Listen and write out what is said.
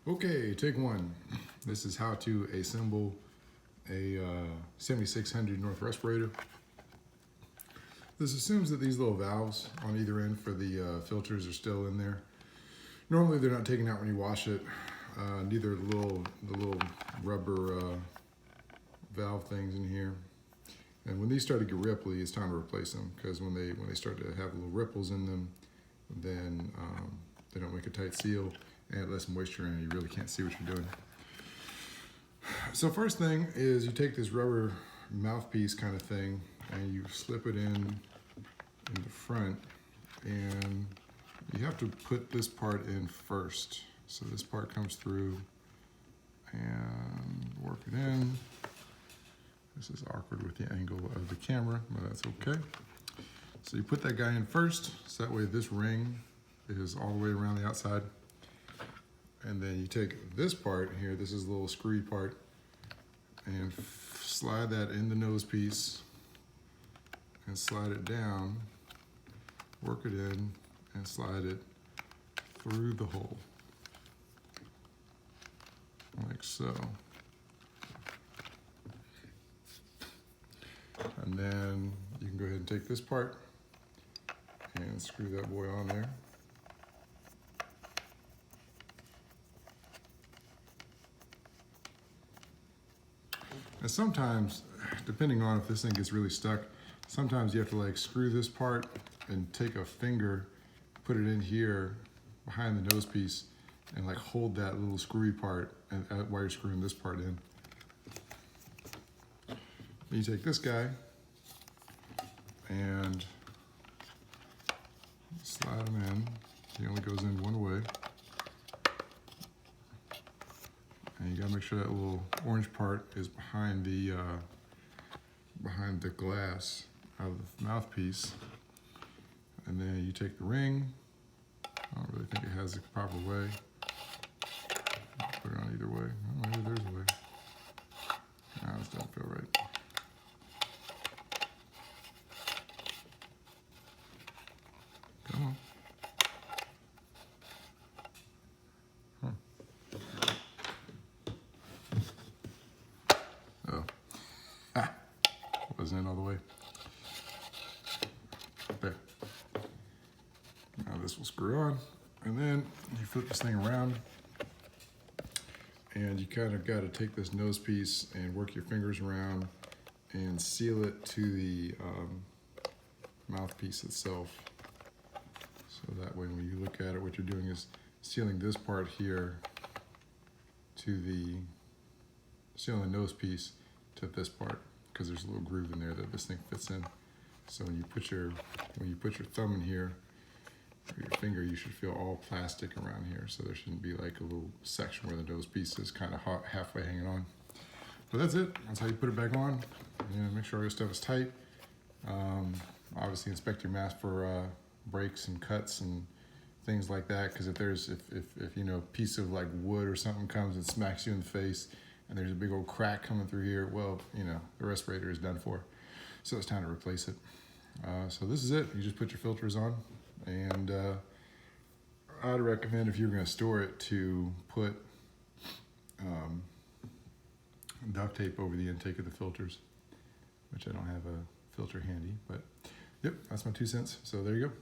Okay, take one. This is how to assemble a 7600 North respirator. This assumes that these little valves on either end for the filters are still in there. Normally they're not taken out when you wash it. Neither the little rubber valve things in here. And when these start to get ripply, it's time to replace them, because when they start to have little ripples in them, then they don't make a tight seal and it lets moisture in and you really can't see what you're doing. So first thing is you take this rubber mouthpiece kind of thing and you slip it in the front, and you have to put this part in first. So this part comes through and work it in. This is awkward with the angle of the camera, but that's okay. So you put that guy in first, so that way this ring is all the way around the outside. And then you take this part here, this is the little screwy part, and slide that in the nose piece and slide it down, work it in, and slide it through the hole, like so. And then you can go ahead and take this part and screw that boy on there. And sometimes, depending on if this thing gets really stuck, sometimes you have to like screw this part and take a finger, put it in here behind the nose piece, and like hold that little screwy part and while you're screwing this part in. You take this guy and slide him in. He only goes in one way. And you gotta make sure that little orange part is behind the glass of the mouthpiece. And then you take the ring. I don't really think it has the proper way. Put it on either way. Oh, maybe there's a way. No, this doesn't feel right. Come on. Oh. Ah. Wasn't in all the way. There. Now this will screw on. And then you flip this thing around. And you kind of got to take this nose piece and work your fingers around and seal it to the mouthpiece itself. So that way when you look at it, what you're doing is sealing this part here to sealing the nose piece to this part, because there's a little groove in there that this thing fits in. So when you put your thumb in here, or your finger, you should feel all plastic around here. So there shouldn't be like a little section where the nose piece is kind of halfway hanging on. But that's it. That's how you put it back on. And make sure all your stuff is tight. Obviously inspect your mask for breaks and cuts and things like that. Because if you know, a piece of like wood or something comes and smacks you in the face and there's a big old crack coming through here, well, you know, the respirator is done for. So it's time to replace it. So this is it. You just put your filters on. And I'd recommend, if you're going to store it, to put duct tape over the intake of the filters, which I don't have a filter handy, but yep, that's my 2 cents. So there you go.